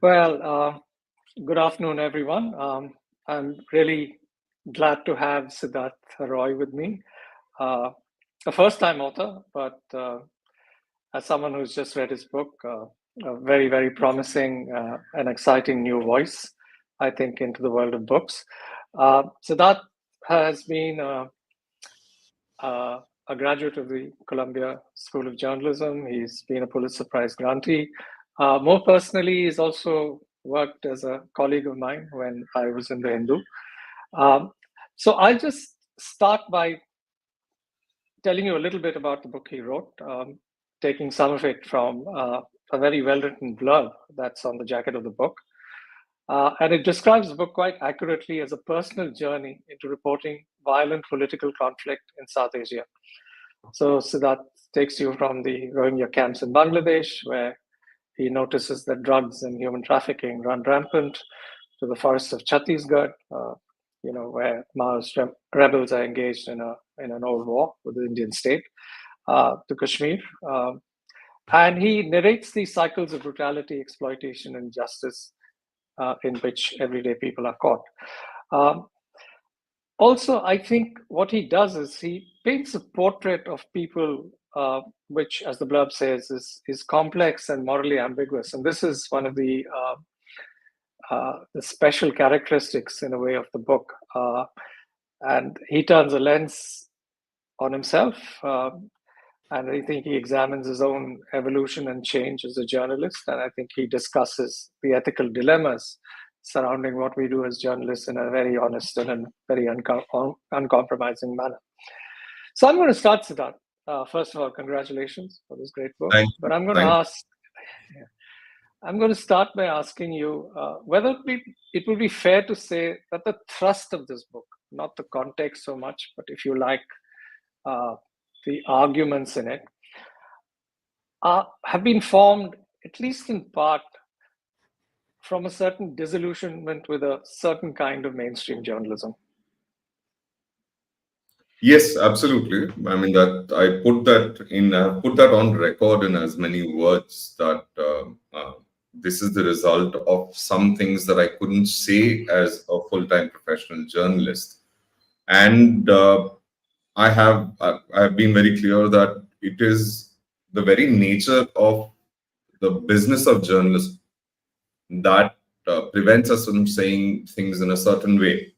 Well, good afternoon, everyone. I'm really glad to have Siddharthya Roy with me. Uh, a first time author, but as someone who's just read his book, a very, very promising and exciting new voice, I think, into the world of books. Siddharth has been a graduate of the Columbia School of Journalism. He's been a Pulitzer Prize grantee. More personally, he's also worked as a colleague of mine when I was in the Hindu. Um, so I'll just start by telling you a little bit about the book he wrote, taking some of it from a very well written blurb that's on the jacket of the book. And it describes the book quite accurately as a personal journey into reporting violent political conflict in South Asia. So Siddharth takes you from the Rohingya camps in Bangladesh, where he notices that drugs and human trafficking run rampant, to the forests of Chhattisgarh, where Maoist rebels are engaged in an old war with the Indian state, to Kashmir. And he narrates these cycles of brutality, exploitation, and justice in which everyday people are caught. Also, I think what he does is he paints a portrait of people, which, as the blurb says, is complex and morally ambiguous. And this is one of the special characteristics, in a way, of the book. And he turns a lens on himself. And I think he examines his own evolution and change as a journalist. And I think he discusses the ethical dilemmas surrounding what we do as journalists in a very honest and a very uncompromising manner. So I'm going to start, Siddharth. First of all, congratulations for this great book. Thank But I'm going to thank ask, I'm going to start by asking you whether it would be fair to say that the thrust of this book, not the context so much, but if you like, the arguments in it, have been formed, at least in part, from a certain disillusionment with a certain kind of mainstream journalism. Yes, absolutely. I mean that I put that on record in as many words that this is the result of some things that I couldn't say as a full-time professional journalist, and I have been very clear that it is the very nature of the business of journalism that prevents us from saying things in a certain way.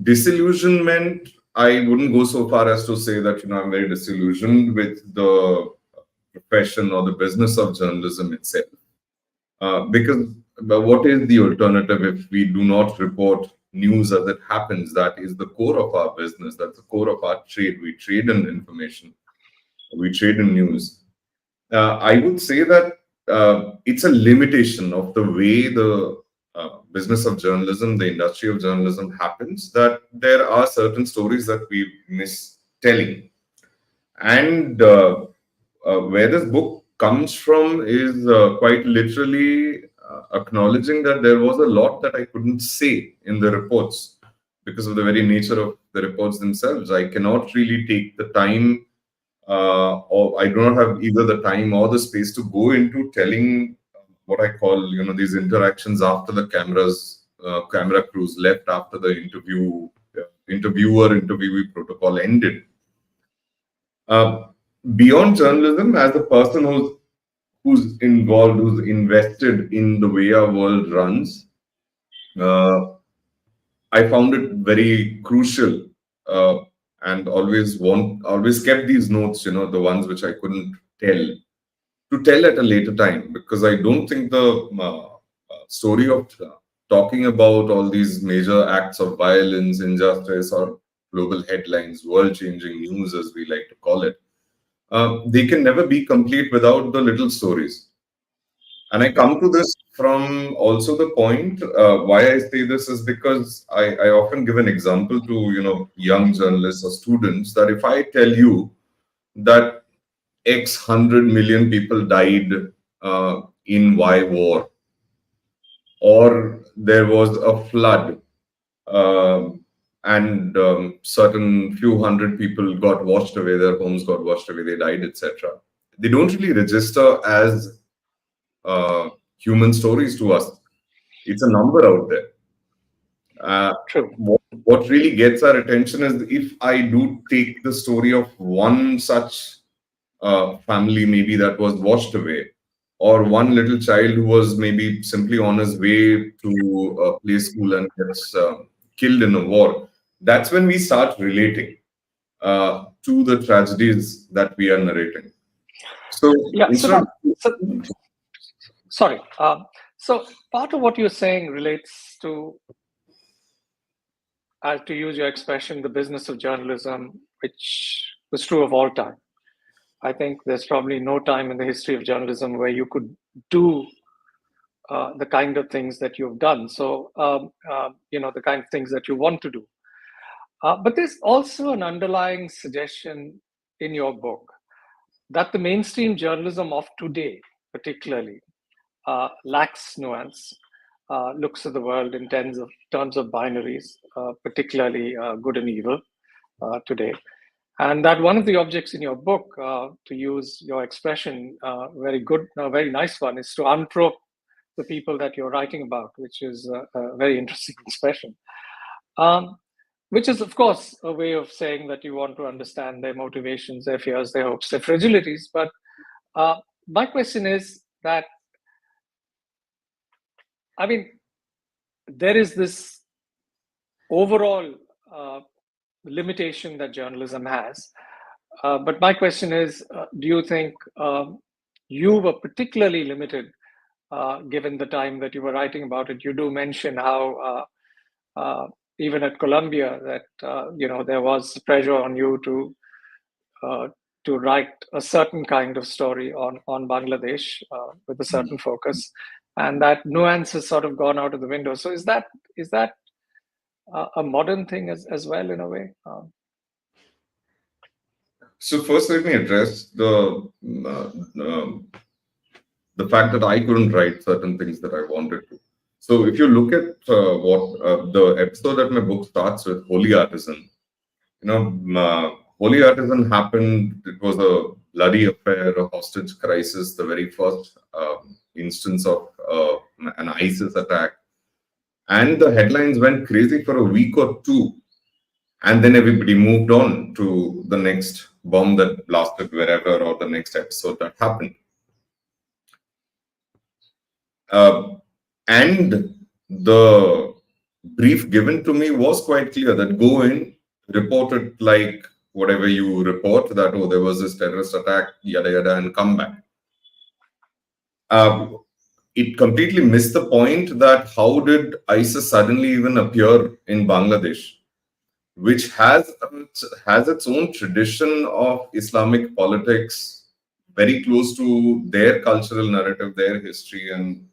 Disillusionment, I wouldn't go so far as to say that I'm very disillusioned with the profession or the business of journalism itself. Because what is the alternative if we do not report news as it happens? That is the core of our business. That's the core of our trade. We trade in information. We trade in news. I would say that it's a limitation of the way the business of journalism, the industry of journalism happens, that there are certain stories that we miss telling. And where this book comes from is quite literally acknowledging that there was a lot that I couldn't say in the reports because of the very nature of the reports themselves. I cannot really take the time, or I do not have either the time or the space to go into telling what I call, these interactions after the camera crews left, after the interviewer-interviewee protocol ended. Beyond journalism, as a person who's involved, who's invested in the way our world runs, I found it very crucial, and always kept these notes, the ones which I couldn't tell at a later time, because I don't think the story of talking about all these major acts of violence, injustice, or global headlines, world-changing news, as we like to call it, they can never be complete without the little stories. And I come to this from also the point, why I say this is because I often give an example to young journalists or students, that if I tell you that X 100 million people died in Y war, or there was a flood, and certain few hundred people got washed away, their homes got washed away, they died, etc. They don't really register as human stories to us. It's a number out there. True. What really gets our attention is if I do take the story of one such family, maybe that was washed away, or one little child who was maybe simply on his way to play school and gets killed in a war. That's when we start relating to the tragedies that we are narrating. So Yeah. instead of Sorry. So part of what you're saying relates to use your expression, the business of journalism, which was true of all time. I think there's probably no time in the history of journalism where you could do the kind of things that you've done. So, the kind of things that you want to do. But there's also an underlying suggestion in your book that the mainstream journalism of today, particularly, lacks nuance, looks at the world in terms of binaries, particularly good and evil today. And that one of the objects in your book, to use your expression, very nice one, is to unprobe the people that you're writing about, which is a very interesting expression. Which is, of course, a way of saying that you want to understand their motivations, their fears, their hopes, their fragilities. But my question is that, I mean, there is this overall limitation that journalism has. But my question is, do you think you were particularly limited given the time that you were writing about it? You do mention how even at Columbia that there was pressure on you to write a certain kind of story on Bangladesh with a certain focus, and that nuance has sort of gone out of the window. So is that a modern thing as well, in a way? So first, let me address the fact that I couldn't write certain things that I wanted to. So if you look at what the episode that my book starts with, Holy Artisan, Holy Artisan happened. It was a bloody affair, a hostage crisis, the very first instance of an ISIS attack. And the headlines went crazy for a week or two. And then everybody moved on to the next bomb that blasted wherever, or the next episode that happened. And the brief given to me was quite clear that go in, report it like whatever you report, that, oh, there was this terrorist attack, yada, yada, and come back. It completely missed the point that how did ISIS suddenly even appear in Bangladesh, which has its own tradition of Islamic politics, very close to their cultural narrative, their history, and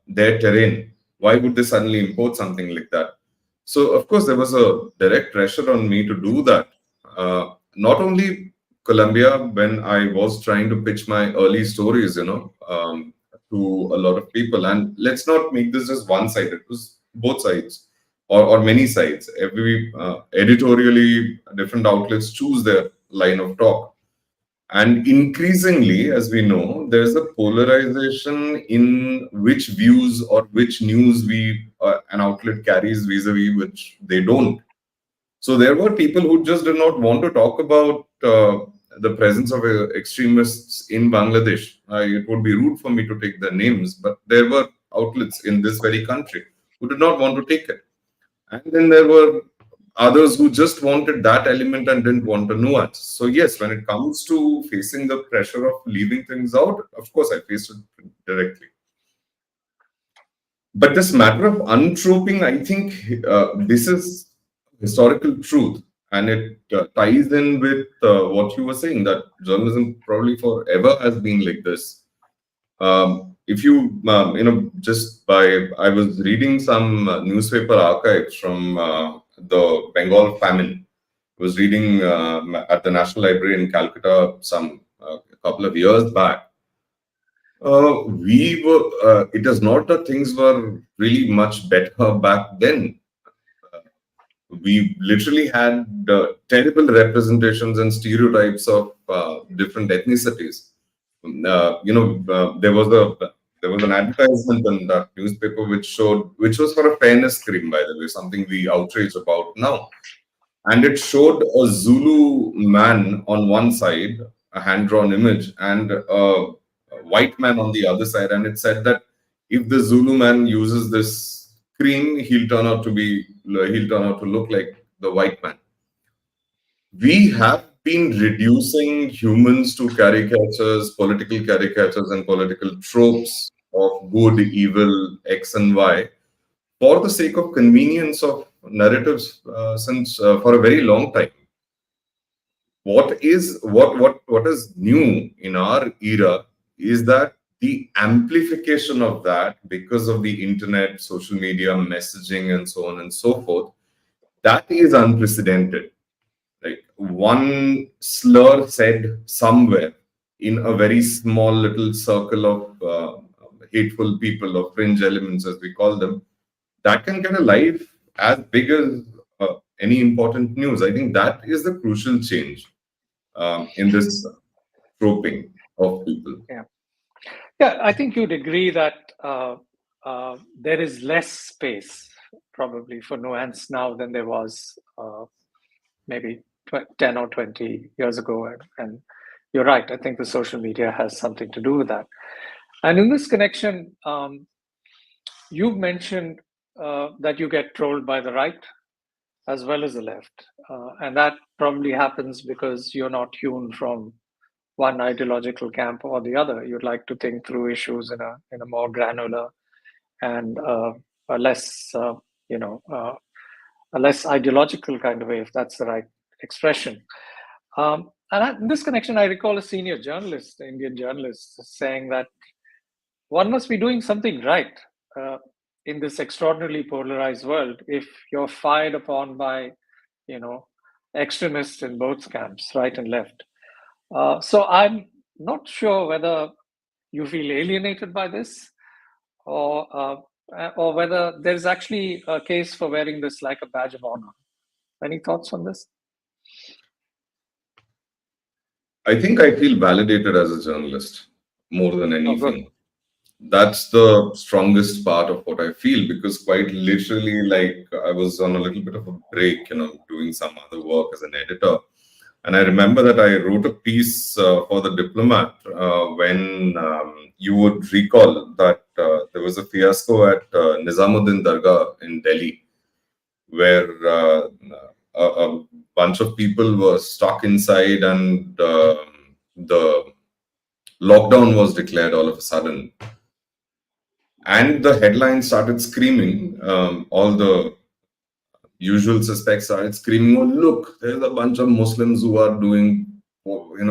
their terrain. Why would they suddenly import something like that? So, of course, there was a direct pressure on me to do that. Not only Colombia, when I was trying to pitch my early stories, to a lot of people. And let's not make this just one side. It was both sides, or many sides. Every editorially, different outlets choose their line of talk. And increasingly, as we know, there's a polarization in which views or which news an outlet carries vis-a-vis which they don't. So there were people who just did not want to talk about the presence of extremists in Bangladesh. It would be rude for me to take their names, but there were outlets in this very country who did not want to take it. And then there were others who just wanted that element and didn't want to nuance. So yes, when it comes to facing the pressure of leaving things out, of course, I faced it directly. But this matter of untroping, I think this is historical truth. And it ties in with what you were saying, that journalism probably forever has been like this. If you, I was reading some newspaper archives from the Bengal famine. I was reading at the National Library in Calcutta a couple of years back. It is not that things were really much better back then. We literally had terrible representations and stereotypes of different ethnicities. There was was an advertisement in that newspaper which was for a fairness cream, by the way, something we outrage about now. And it showed a Zulu man on one side, a hand-drawn image, and a white man on the other side. And it said that if the Zulu man uses this cream, he'll turn out to look like the white man. We have been reducing humans to caricatures, political caricatures, and political tropes of good, evil, X and Y for the sake of convenience of narratives since for a very long time. What is new in our era is that the amplification of that because of the internet, social media, messaging, and so on and so forth, that is unprecedented. Like one slur said somewhere in a very small little circle of hateful people, or fringe elements as we call them, that can get a life as big as any important news. I think that is the crucial change in this troping of people. Yeah, I think you'd agree that there is less space probably for nuance now than there was maybe 10 or 20 years ago. And you're right, I think the social media has something to do with that. And in this connection, you've mentioned that you get trolled by the right as well as the left. And that probably happens because you're not hewn from one ideological camp or the other. You'd like to think through issues in a more granular and a less, a less ideological kind of way, if that's the right expression. In this connection, I recall a senior journalist, Indian journalist, saying that one must be doing something right in this extraordinarily polarized world if you're fired upon by, extremists in both camps, right and left. So I'm not sure whether you feel alienated by this, or whether there's actually a case for wearing this like a badge of honor. Any thoughts on this? I think I feel validated as a journalist more than anything. That's the strongest part of what I feel, because quite literally, like, I was on a little bit of a break, doing some other work as an editor. And I remember that I wrote a piece for The Diplomat when you would recall that there was a fiasco at Nizamuddin Dargah in Delhi, where a bunch of people were stuck inside and the lockdown was declared all of a sudden. And the headlines started screaming, all the usual suspects started screaming, oh, look, there's a bunch of Muslims who are doing,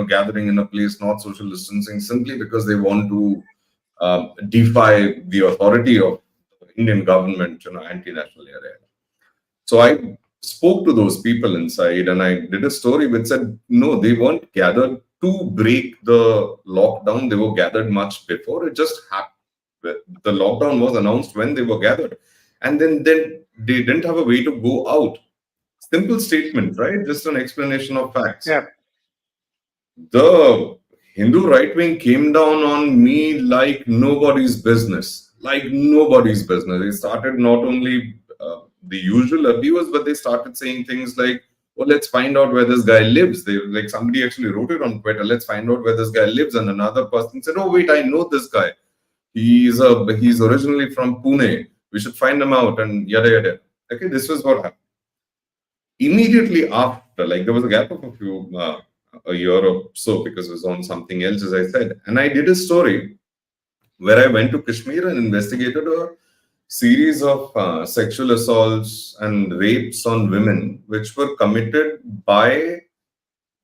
gathering in a place, not social distancing, simply because they want to defy the authority of the Indian government, anti-national area. So I spoke to those people inside and I did a story which said, no, they weren't gathered to break the lockdown. They were gathered much before. It just happened. The lockdown was announced when they were gathered. And then they didn't have a way to go out. Simple statement, right? Just an explanation of facts. Yeah. The Hindu right wing came down on me like nobody's business. Like nobody's business. They started not only the usual abuse, but they started saying things like, well, let's find out where this guy lives. Somebody actually wrote it on Twitter, let's find out where this guy lives. And another person said, oh, wait, I know this guy. He's originally from Pune. We should find him out, and yada yada. Okay, this was what happened. Immediately after, there was a gap of a year or so, because it was on something else, as I said. And I did a story where I went to Kashmir and investigated a series of sexual assaults and rapes on women, which were committed by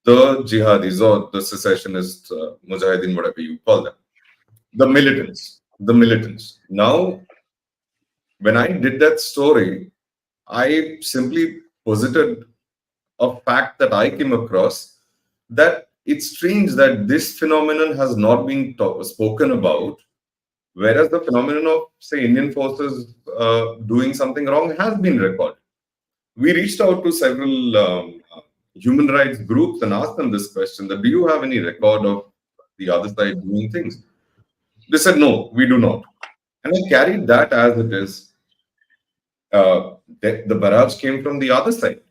the jihadis or the secessionists, mujahideen, whatever you call them. The militants. Now, when I did that story, I simply posited a fact that I came across, that it's strange that this phenomenon has not been spoken about, whereas the phenomenon of, say, Indian forces doing something wrong has been recorded. We reached out to several human rights groups and asked them this question, that do you have any record of the other side doing things? They said, no, we do not. And I carried that as it is. The barrage came from the other side.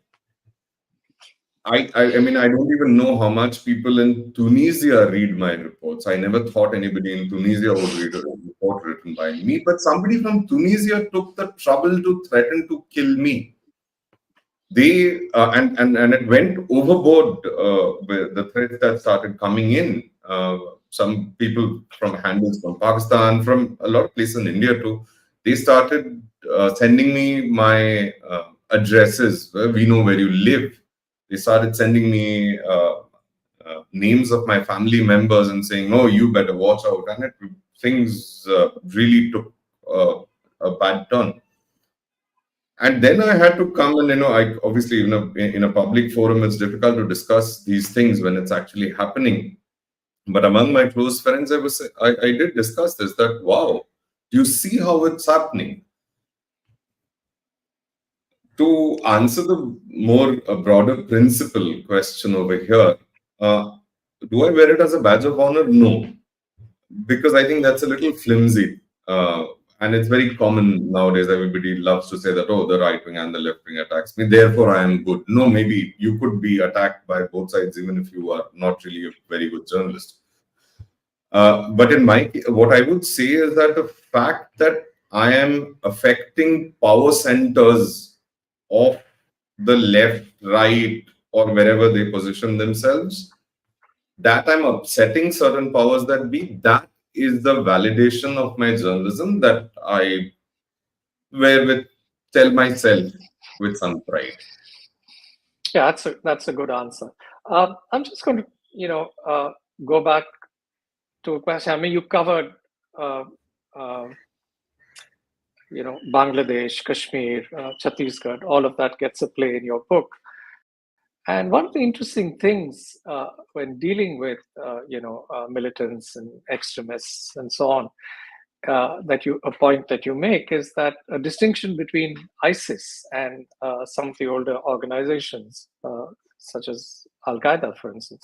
I mean, I don't even know how much people in Tunisia read my reports. I never thought anybody in Tunisia would read a report written by me, but somebody from Tunisia took the trouble to threaten to kill me. They and it went overboard with the threats that started coming in. Some people from handles from Pakistan, from a lot of places in India too, they started sending me my addresses. We know where you live. They started sending me names of my family members and saying, "Oh, you better watch out." And things really took a bad turn. And then I had to come and, I obviously, in a public forum, it's difficult to discuss these things when it's actually happening. But among my close friends, I did discuss this, that, wow, do you see how it's happening? To answer the more broader principle question over here, do I wear it as a badge of honor? No, because I think that's a little flimsy. And it's very common nowadays. Everybody loves to say that, oh, the right wing and the left wing attacks me, therefore I am good. No, maybe you could be attacked by both sides, even if you are not really a very good journalist. But what I would say is that the fact that I am affecting power centers of the left, right, or wherever they position themselves, that I'm upsetting certain powers that be, that is the validation of my journalism that I tell myself with some pride. Yeah, that's a good answer. I'm just going to go back to a question. I mean, you covered uh, uh, Bangladesh, Kashmir, Chhattisgarh. All of that gets a play in your book. And one of the interesting things when dealing with militants and extremists and so on, a point that you make is that a distinction between ISIS and some of the older organizations, such as Al Qaeda, for instance,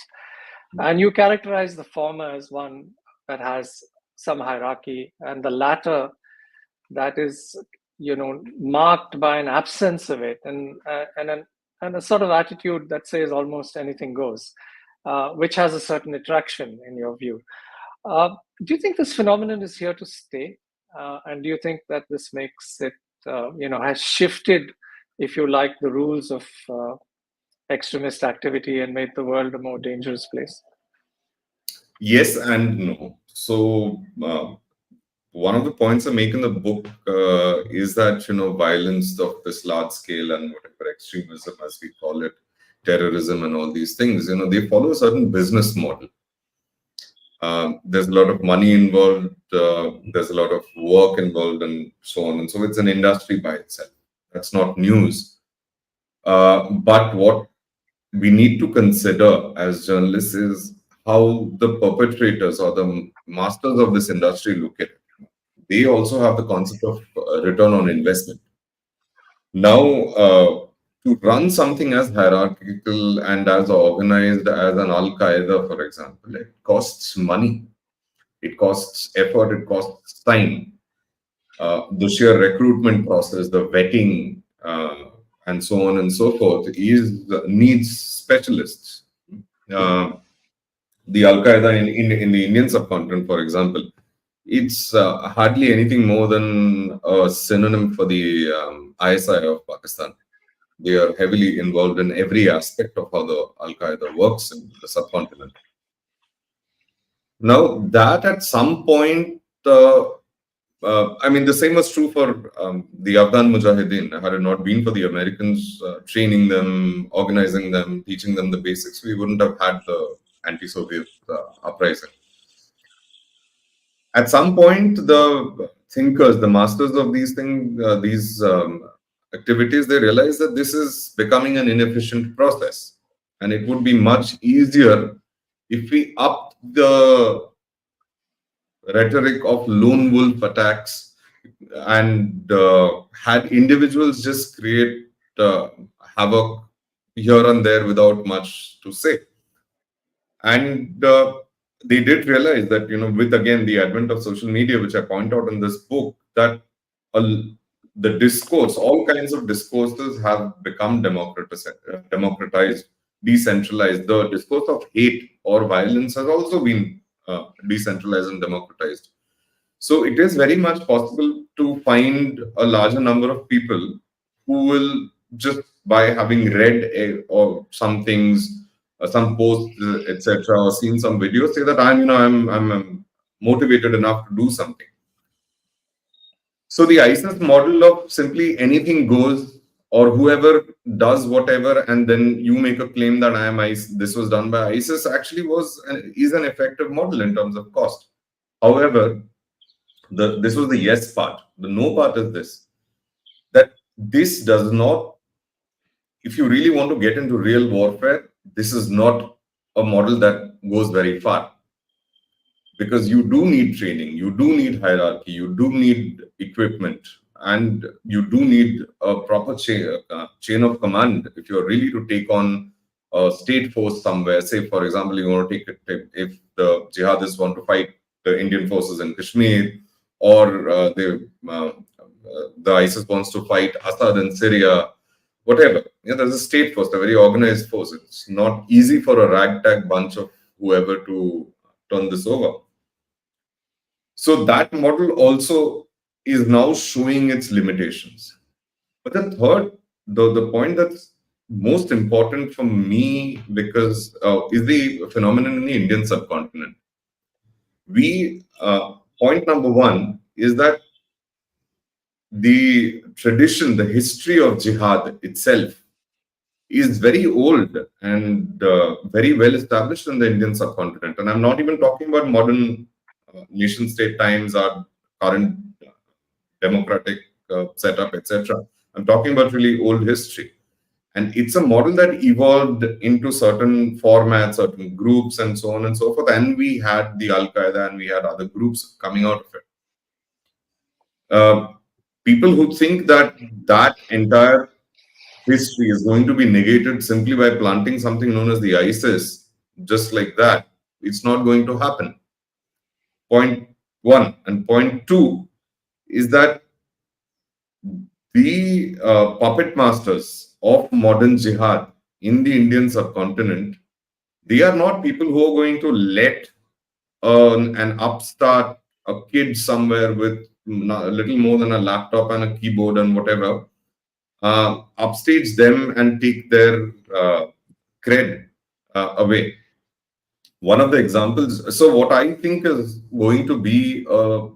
and you characterize the former as one that has some hierarchy, and the latter that is, marked by an absence of it, and a sort of attitude that says almost anything goes, which has a certain attraction in your view. Do you think this phenomenon is here to stay? And do you think that this makes it, has shifted, if you like, the rules of extremist activity and made the world a more dangerous place? Yes and no. So, one of the points I make in the book is that, violence of this large scale and whatever extremism, as we call it, terrorism and all these things, they follow a certain business model. There's a lot of money involved, there's a lot of work involved, and so on. And so it's an industry by itself. That's not news. But what we need to consider as journalists is how the perpetrators or the masters of this industry look at it. They also have the concept of return on investment. Now, to run something as hierarchical and as organized as an Al Qaeda, for example, it costs money, it costs effort, it costs time. The sheer recruitment process, the vetting, and so on and so forth, needs specialists. The Al Qaeda in the Indian subcontinent, for example, it's hardly anything more than a synonym for the ISI of Pakistan. They are heavily involved in every aspect of how the Al Qaeda works in the subcontinent. Now, that at some point, I mean, the same was true for the Afghan Mujahideen. Had it not been for the Americans training them, organizing them, teaching them the basics, we wouldn't have had the anti-Soviet uprising. At some point, the thinkers, the masters of these things, these activities, they realize that this is becoming an inefficient process, and it would be much easier if we up the rhetoric of lone wolf attacks and had individuals just create havoc here and there without much to say. And they did realize that, with again the advent of social media, which I point out in this book, that the discourse, all kinds of discourses have become democratized, decentralized. The discourse of hate or violence has also been decentralized and democratized. So it is very much possible to find a larger number of people who will, just by having read or some things, some posts, etc., or seen some videos, say that I'm motivated enough to do something. So the ISIS model of simply anything goes, or whoever does whatever, and then you make a claim that I am ISIS, this was done by ISIS, actually is an effective model in terms of cost. However, this was the yes part. The no part is this: that this does not. If you really want to get into real warfare, this is not a model that goes very far, because you do need training, you do need hierarchy, you do need equipment, and you do need a proper chain of command if you're really to take on a state force somewhere. Say, for example, you want to take it, if the jihadists want to fight the Indian forces in Kashmir, or the ISIS wants to fight Assad in Syria, whatever. There's a state force, a very organized force. It's not easy for a ragtag bunch of whoever to turn this over. So that model also is now showing its limitations. But the third, the point that's most important for me, because is the phenomenon in the Indian subcontinent. Point number one is that the tradition, the history of jihad itself is very old and very well established in the Indian subcontinent. And I'm not even talking about modern nation state times, our current democratic setup, etc. I'm talking about really old history. And it's a model that evolved into certain formats, certain groups, and so on and so forth. And we had the Al Qaeda and we had other groups coming out of it. People who think that that entire history is going to be negated simply by planting something known as the ISIS, just like that, it's not going to happen. Point one. And point two is that the puppet masters of modern jihad in the Indian subcontinent, they are not people who are going to let an upstart, a kid somewhere with a little more than a laptop and a keyboard and whatever, upstage them and take their cred away. One of the examples, so what I think is going to be a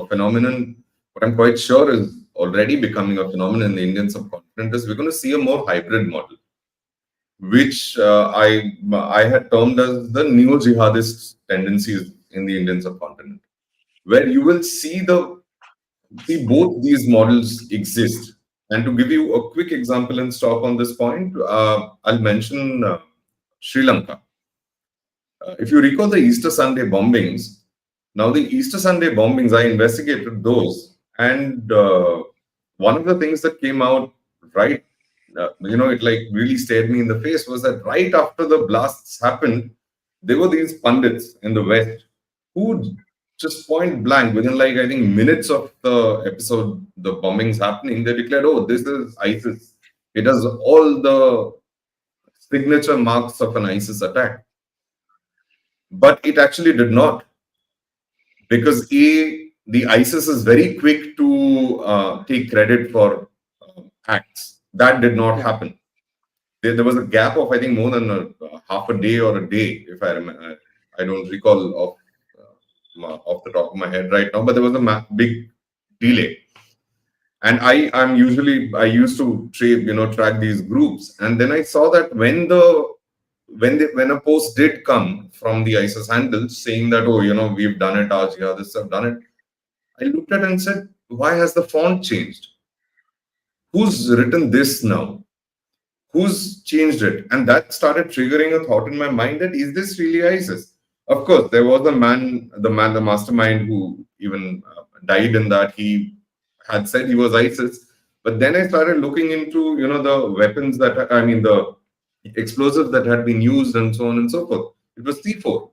phenomenon, what I'm quite sure is already becoming a phenomenon in the Indian subcontinent, is we're going to see a more hybrid model, which I had termed as the neo-jihadist tendencies in the Indian subcontinent, where you will see both these models exist. And to give you a quick example and stop on this point, I'll mention Sri Lanka. If you recall the Easter Sunday bombings, now the Easter Sunday bombings, I investigated those, and one of the things that came out right, it like really stared me in the face, was that right after the blasts happened, there were these pundits in the West who just point blank, within like I think minutes of the episode, the bombings happening, they declared, "Oh, this is ISIS. It has all the signature marks of an ISIS attack." But it actually did not, because the ISIS is very quick to take credit for acts. That did not happen. There was a gap of, I think, more than half a day or a day, if I remember. I don't recall off the top of my head right now, but there was a big delay. And I used to track these groups, and then I saw that when a post did come from the ISIS handles saying that, "Oh, we've done it, our jihadists have done it," I looked at it and said, "Why has the font changed? Who's written this now? Who's changed it?" And that started triggering a thought in my mind that, is this really ISIS? Of course, there was the mastermind who even died in that. He had said he was ISIS. But then I started looking into, the weapons the explosives that had been used and so on and so forth. It was C4.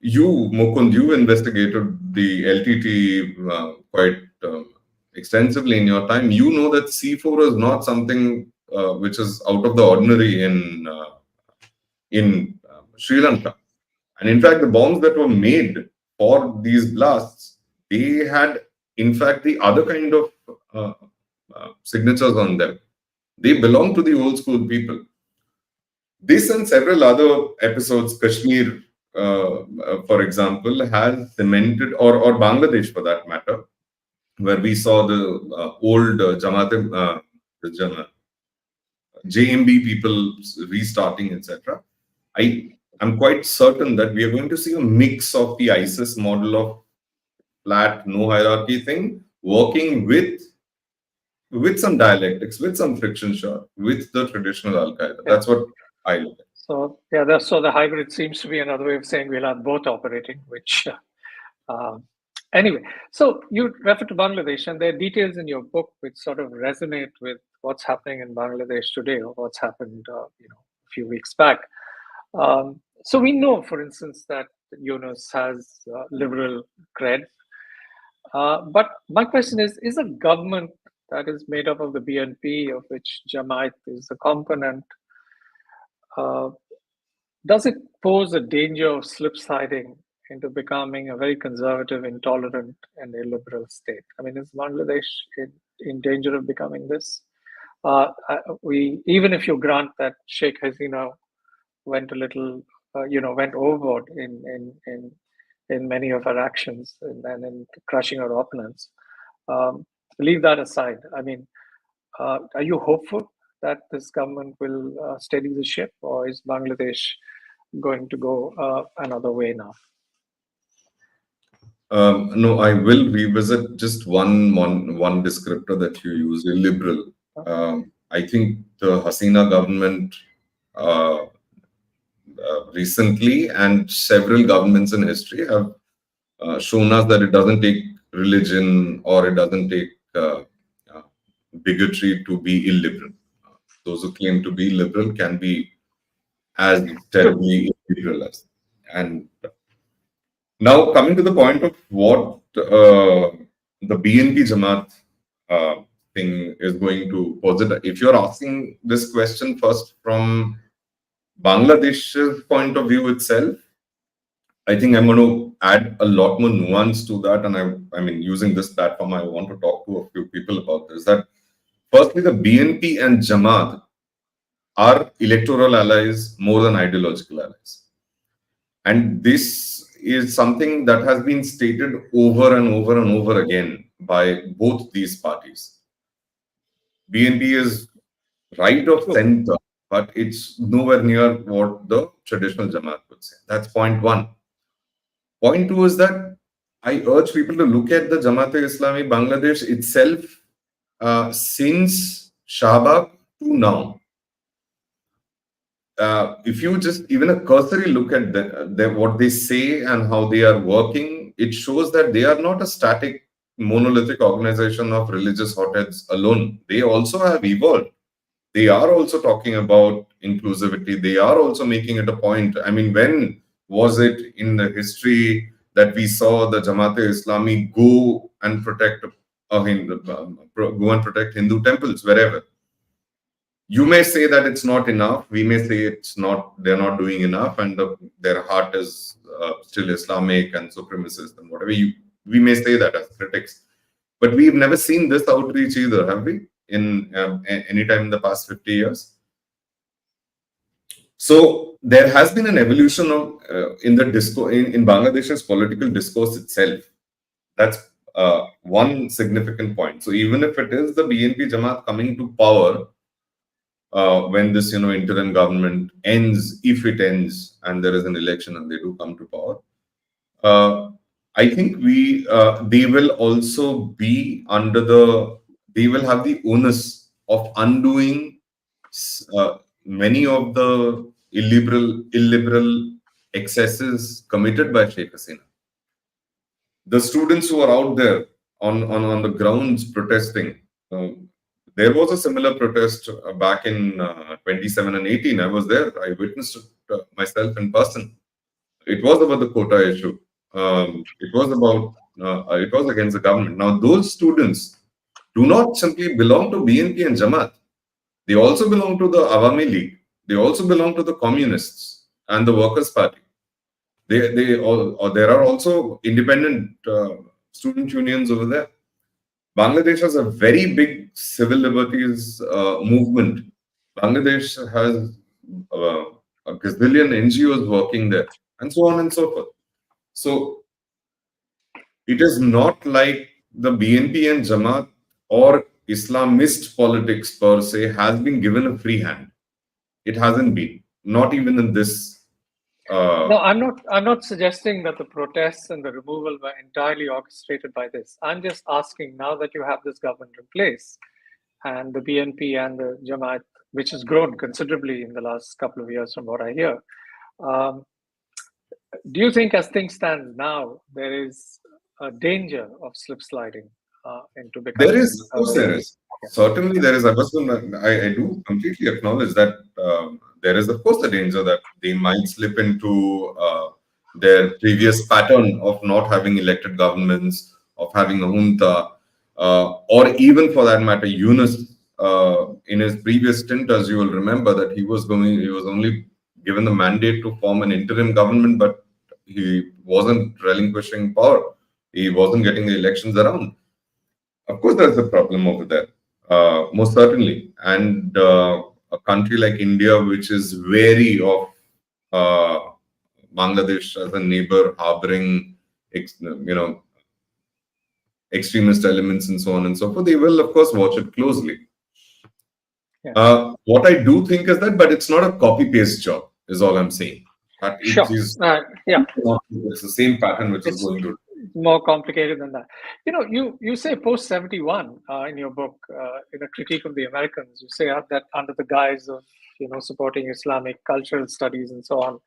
You, Mukund, you investigated the LTT quite extensively in your time. You know that C4 is not something which is out of the ordinary in Sri Lanka. And in fact, the bombs that were made for these blasts, they had, in fact, the other kind of signatures on them. They belong to the old school people. This and several other episodes, Kashmir, for example, has cemented, or Bangladesh for that matter, where we saw the old the JMB people restarting, etc. I am quite certain that we are going to see a mix of the ISIS model of flat, no hierarchy thing, working with some dialectics, with some friction, sure, with the traditional Al Qaeda. Yeah. That's what I look at. So yeah, so the hybrid seems to be another way of saying we'll have both operating, which anyway. So you refer to Bangladesh, and there are details in your book which sort of resonate with what's happening in Bangladesh today, or what's happened, a few weeks back. So we know, for instance, that Yunus has liberal cred. But my question is a government that is made up of the BNP, of which Jamaat is a component, does it pose a danger of slip-sliding into becoming a very conservative, intolerant, and illiberal state? I mean, is Bangladesh in danger of becoming this? Even if you grant that Sheikh Hasina went a little, went overboard in many of her actions and in crushing her opponents. Leave that aside. I mean, are you hopeful that this government will steady the ship, or is Bangladesh going to go another way now? No, I will revisit just one descriptor that you use, illiberal. I think the Hasina government recently and several governments in history have shown us that it doesn't take religion or it doesn't take bigotry to be illiberal. Those who claim to be liberal can be as terribly illiberal as. And now coming to the point of what the BNP Jamaat thing is going to posit. If you're asking this question first from Bangladesh's point of view itself, I think I'm going to add a lot more nuance to that. And I mean, using this platform, I want to talk to a few people about this. That firstly, the BNP and Jamaat are electoral allies more than ideological allies. And this is something that has been stated over and over and over again by both these parties. BNP is right of center, but it's nowhere near what the traditional Jamaat would say. That's point one. Point two is that I urge people to look at the Jamaat-e-Islami Bangladesh itself since Shahbag to now. If you just even a cursory look at what they say and how they are working, it shows that they are not a static, monolithic organization of religious hotheads alone. They also have evolved. They are also talking about inclusivity. They are also making it a point. I mean, when was it in the history that we saw the Jamaat-e-Islami go and protect Hindu temples wherever? You may say that it's not enough. We may say they're not doing enough, and their heart is still Islamic and supremacist and whatever. We may say that as critics, but we've never seen this outreach either, have we? In any time in the past 50 years. So there has been an evolution of in the discourse in Bangladesh's political discourse itself. That's one significant point. So even if it is the BNP Jamaat coming to power when this interim government ends, if it ends and there is an election and they do come to power, I think they will also be they will have the onus of undoing many of the illiberal excesses committed by Sheikh Hasina. The students who are out there on the grounds protesting, There was a similar protest back in 27 and 18. I was there. I witnessed it myself in person. It was about the quota issue. It was about it was against the government. Now, those students do not simply belong to BNP and Jamaat. They also belong to the Awami League. They also belong to the Communists and the Workers' Party. They all, or there are also independent student unions over there. Bangladesh has a very big civil liberties movement. Bangladesh has a gazillion NGOs working there, and so on and so forth. So it is not like the BNP and Jamaat or Islamist politics per se has been given a free hand. It hasn't been, not even in this. No, I'm not suggesting that the protests and the removal were entirely orchestrated by this. I'm just asking, now that you have this government in place, and the BNP and the Jamaat, which has grown considerably in the last couple of years, from what I hear. Do you think, as things stand now, there is a danger of slip sliding into becoming? There is, of course, there is. Certainly, there is. I do completely acknowledge that there is, of course, the danger that they might slip into their previous pattern of not having elected governments, of having a junta, or even for that matter, Yunus, in his previous stint, as you will remember, that he was only given the mandate to form an interim government, but he wasn't relinquishing power. He wasn't getting the elections around. Of course, there's a problem over there, most certainly. And a country like India, which is wary of Bangladesh as a neighbor harboring, extremist elements and so on and so forth, they will, of course, watch it closely. Yeah. What I do think is that, but it's not a copy-paste job, is all I'm saying. Sure. Yeah. It's the same pattern which is going to. More complicated than that. You say post 71 in your book, in a critique of the Americans, you say that under the guise of supporting Islamic cultural studies and so on,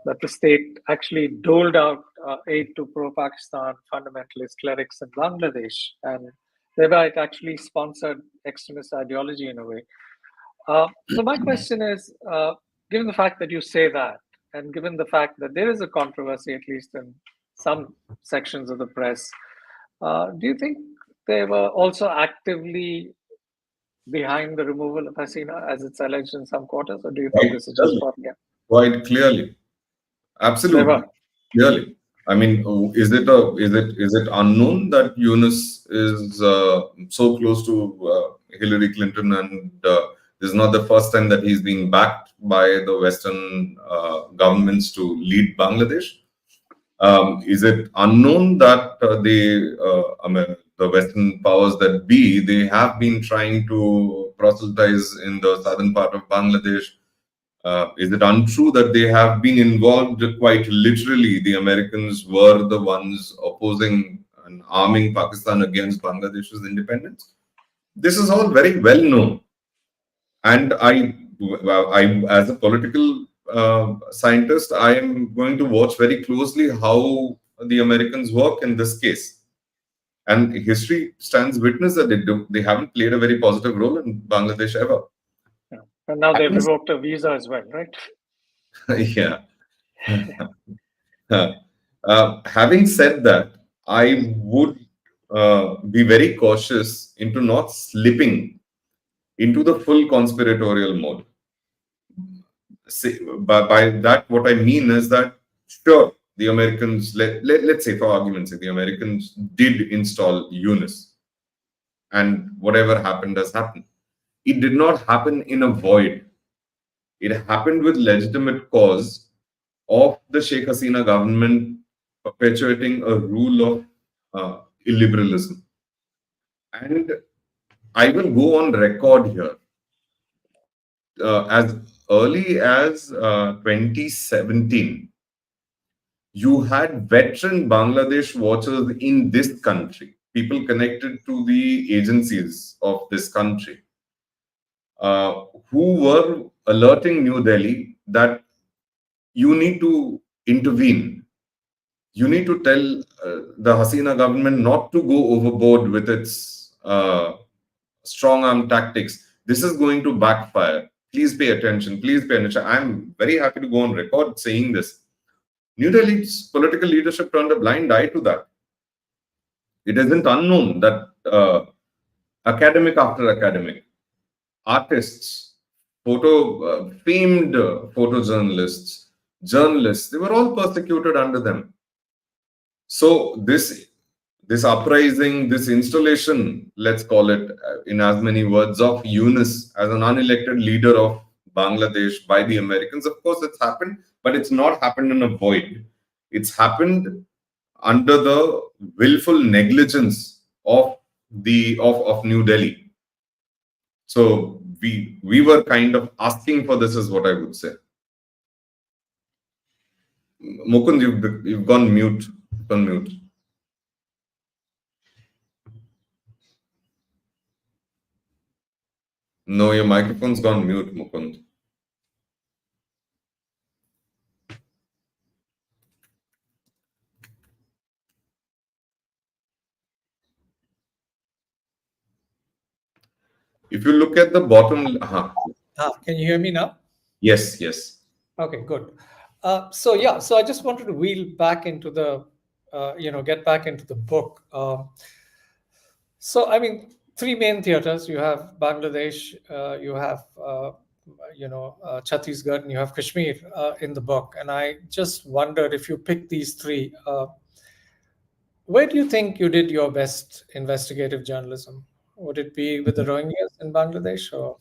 that the state actually doled out aid to pro-Pakistan fundamentalist clerics in Bangladesh, and thereby it actually sponsored extremist ideology in a way. So my question is, given the fact that you say that, and given the fact that there is a controversy, at least in some sections of the press, do you think they were also actively behind the removal of Hasina, as it's alleged in some quarters, or do you think this is just propaganda? Quite clearly, absolutely, clearly. I mean, is it unknown that Yunus is so close to Hillary Clinton, and this is not the first time that he's been backed by the Western governments to lead Bangladesh? Is it unknown that the Western powers that be, they have been trying to proselytize in the southern part of Bangladesh? Is it untrue that they have been involved quite literally? The Americans were the ones opposing and arming Pakistan against Bangladesh's independence. This is all very well known. And I as a political scientist, I am going to watch very closely how the Americans work in this case. And history stands witness that they haven't played a very positive role in Bangladesh ever. Yeah. And now they've revoked a visa as well, right? Yeah. Having said that, I would be very cautious into not slipping into the full conspiratorial mode. By that, what I mean is that, sure, the Americans, let's say for argument's sake, the Americans did install Yunus, and whatever happened has happened. It did not happen in a void. It happened with legitimate cause of the Sheikh Hasina government perpetuating a rule of illiberalism. And I will go on record here. As early as 2017, you had veteran Bangladesh watchers in this country, people connected to the agencies of this country, who were alerting New Delhi that you need to intervene. You need to tell the Hasina government not to go overboard with its strong arm tactics. This is going to backfire. Please pay attention. Please pay attention. I'm very happy to go on record saying this. New Delhi's political leadership turned a blind eye to that. It isn't unknown that academic after academic, artists, famed photojournalists, journalists, they were all persecuted under them. So this uprising, this installation, let's call it in as many words, of Yunus as an unelected leader of Bangladesh by the Americans, of course, it's happened, but it's not happened in a void. It's happened under the willful negligence of New Delhi. So we were kind of asking for this, is what I would say. Mukund, you've gone mute. Gone mute. No, your microphone's gone mute, Mukund. If you look at the bottom, can you hear me now? Yes, yes. Okay, good. So I just wanted to wheel back into the, get back into the book. So I mean, three main theaters. You have Bangladesh, you have Chhattisgarh, and you have Kashmir in the book. And I just wondered, if you pick these three, where do you think you did your best investigative journalism? Would it be with the Rohingyas in Bangladesh, or?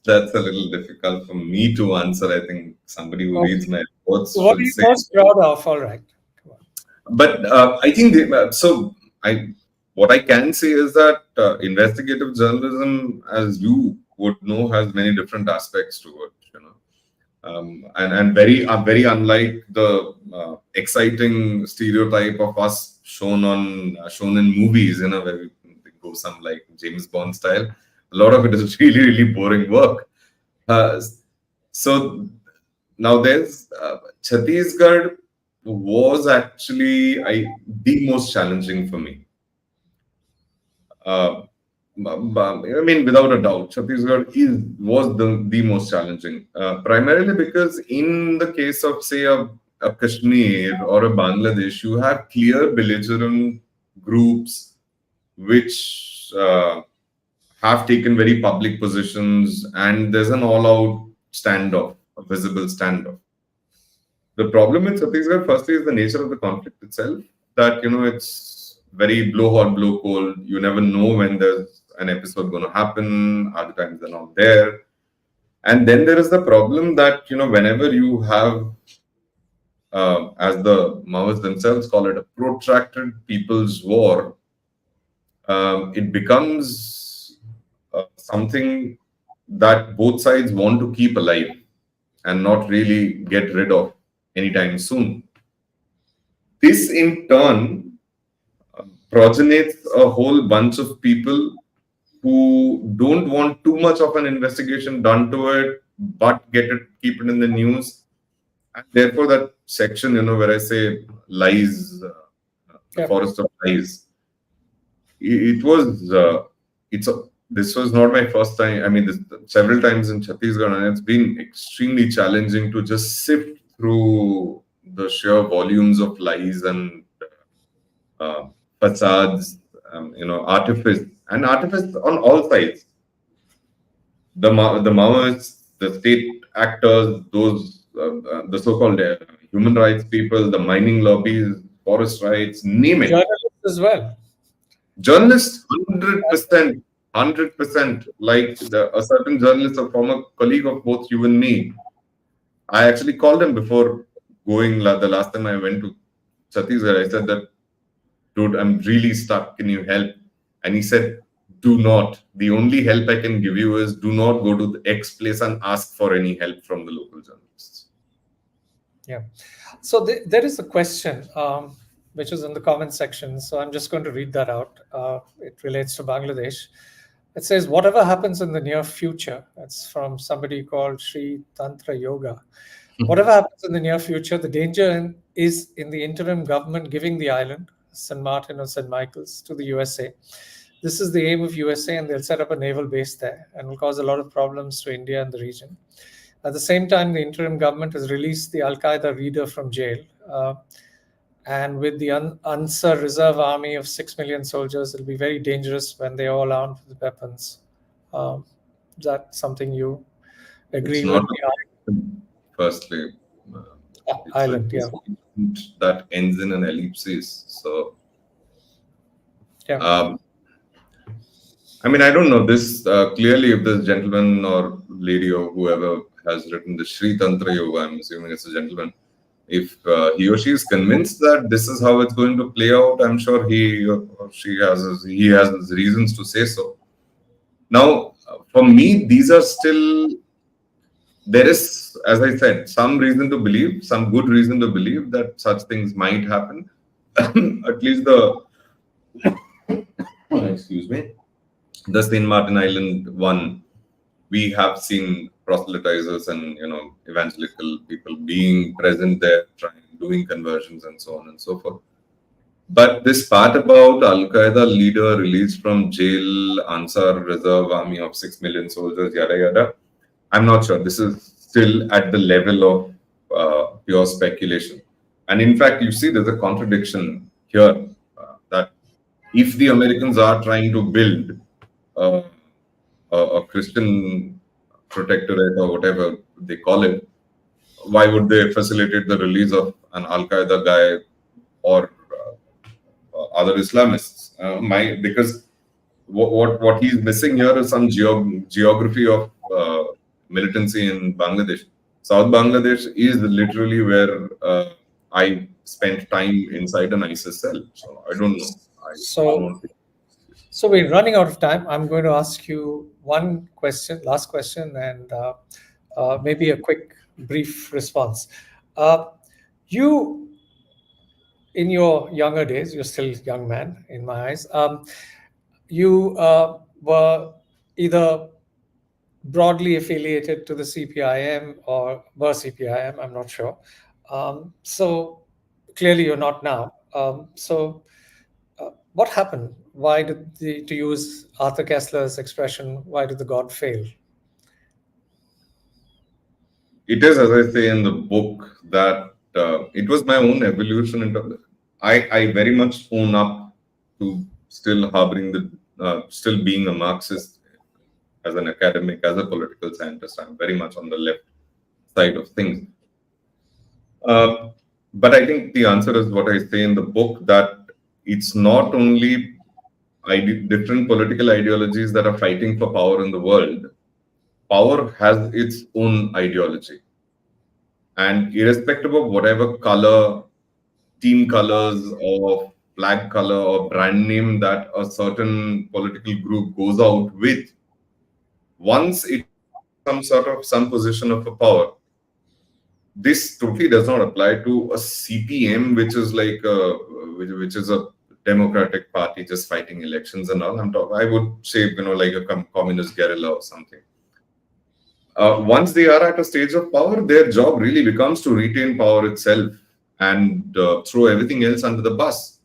That's a little difficult for me to answer. I think somebody who reads my reports. What are you most proud of? All right. But I think what I can say is that investigative journalism, as you would know, has many different aspects to it. And very unlike the exciting stereotype of us shown in movies, where we go some like James Bond style. A lot of it is really, really boring work. So now there's Chhattisgarh was actually the most challenging for me. I mean, without a doubt, Chhattisgarh was the most challenging, primarily because in the case of, say, a Kashmir or a Bangladesh, you have clear belligerent groups which have taken very public positions, and there's an all-out standoff, a visible standoff. The problem with Chhattisgarh, firstly, is the nature of the conflict itself, that, it's very blow hot, blow cold. You never know when there's an episode going to happen. Other times they're not there. And then there is the problem that, whenever you have, as the Maoists themselves call it, a protracted people's war, it becomes something that both sides want to keep alive and not really get rid of anytime soon. This in turn progenites a whole bunch of people who don't want too much of an investigation done to it, but keep it in the news. And therefore that section, where I say lies, the forest of lies, this was not my first time. I mean, several times in Chhattisgarh, and it's been extremely challenging to just sift through the sheer volumes of lies and facades, artifice on all sides. The Maoists, the state actors, those the so-called human rights people, the mining lobbies, forest rights, name it. Journalists as well. Journalists, 100%. Like a certain journalist, a former colleague of both you and me, I actually called him before going. The last time I went to Chhattisgarh, I said that, dude, I'm really stuck. Can you help? And he said, do not. The only help I can give you is do not go to the X place and ask for any help from the local journalists. Yeah. So there is a question which is in the comment section. So I'm just going to read that out. It relates to Bangladesh. It says, whatever happens in the near future, it's from somebody called Sri Tantra Yoga. Whatever happens in the near future, the danger is in the interim government giving the island, St. Martin or St. Michael's to the USA. This is the aim of USA, and they'll set up a naval base there and will cause a lot of problems to India and the region. At the same time, the interim government has released the Al-Qaeda leader from jail. And with the Ansar reserve army of 6 million soldiers, it'll be very dangerous when they're all armed with weapons. Is that something you agree It's with? not firstly. Island, yeah. That ends in an ellipsis. So, yeah. I mean, I don't know this clearly. If this gentleman or lady or whoever has written the Sri Tantra Yoga, I'm assuming it's a gentleman. If he or she is convinced that this is how it's going to play out, I'm sure he or she has his reasons to say so. Now, for me, these are still. There is, as I said, some reason to believe, some good reason to believe that such things might happen. At least excuse me, the St. Martin Island one, we have seen proselytizers and evangelical people being present there, doing conversions and so on and so forth. But this part about Al-Qaeda leader released from jail, Ansar reserve army of 6 million soldiers, yada yada, I'm not sure. This is still at the level of pure speculation. And in fact, you see there's a contradiction here that if the Americans are trying to build a Christian protectorate or whatever they call it, why would they facilitate the release of an Al-Qaeda guy or other Islamists? Because what he's missing here is some geography of militancy in Bangladesh. South Bangladesh is literally where I spent time inside an ISIS cell. So I don't know. So we're running out of time. I'm going to ask you one question, last question, and maybe a quick, brief response. You, in your younger days, you're still a young man in my eyes, you were either broadly affiliated to the CPIM or were CPIM, I'm not sure. So clearly you're not now. What happened? Why did to use Arthur Kessler's expression, why did the god fail? It is, as I say in the book, that it was my own evolution into I very much own up to still harboring still being a Marxist as an academic, as a political scientist. I'm very much on the left side of things. But I think the answer is what I say in the book, that it's not only different political ideologies that are fighting for power in the world. Power has its own ideology. And irrespective of whatever color, team colors or flag color or brand name that a certain political group goes out with, once it some position of power, this totally does not apply to a CPM, which is like which is a democratic party just fighting elections and all. I would say, like a communist guerrilla or something. Once they are at a stage of power, their job really becomes to retain power itself and throw everything else under the bus.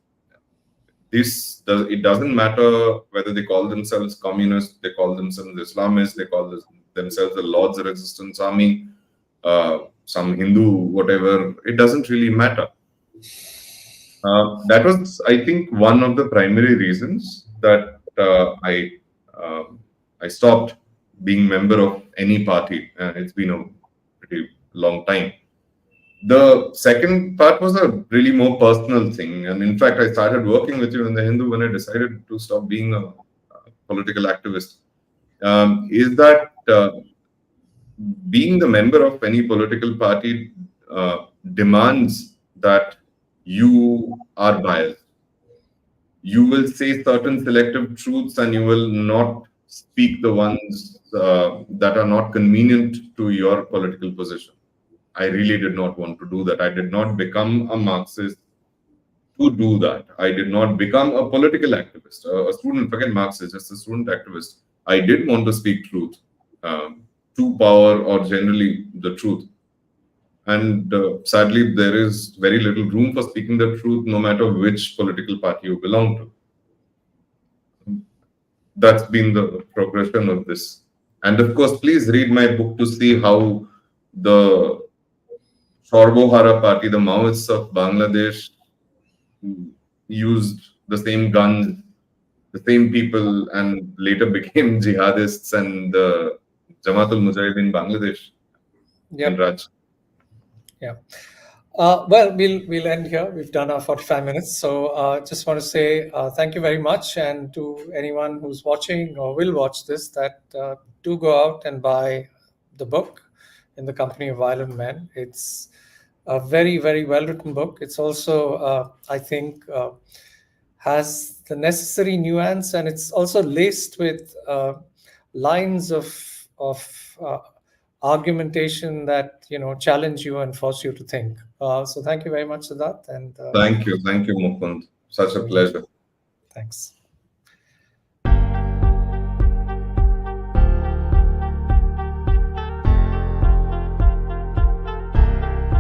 It doesn't matter whether they call themselves communists, they call themselves Islamists, they call themselves the Lord's Resistance Army, some Hindu, whatever. It doesn't really matter. That was, I think, one of the primary reasons that I stopped being member of any party. It's been a pretty long time. The second part was a really more personal thing. And in fact, I started working with you in the Hindu when I decided to stop being a political activist. Is that being the member of any political party demands that you are biased. You will say certain selective truths and you will not speak the ones that are not convenient to your political position. I really did not want to do that. I did not become a Marxist to do that. I did not become a political activist, a student, forget Marxist, just a student activist. I did want to speak truth to power or generally the truth. And sadly, there is very little room for speaking the truth, no matter which political party you belong to. That's been the progression of this. And of course, please read my book to see how the Sarbohara party, the Maoists of Bangladesh, used the same guns, the same people, and later became jihadists and the Jamatul Mujahideen Bangladesh in Raj. Yeah. Well, we'll end here. We've done our 45 minutes. So just want to say thank you very much. And to anyone who's watching or will watch this, that do go out and buy the book, In the Company of Violent Men. It's a very, very well-written book. It's also, I think, has the necessary nuance, and it's also laced with lines of argumentation that challenge you and force you to think. So thank you very much, Siddharth. And Thank you, Mukund. Such a pleasure. Thanks.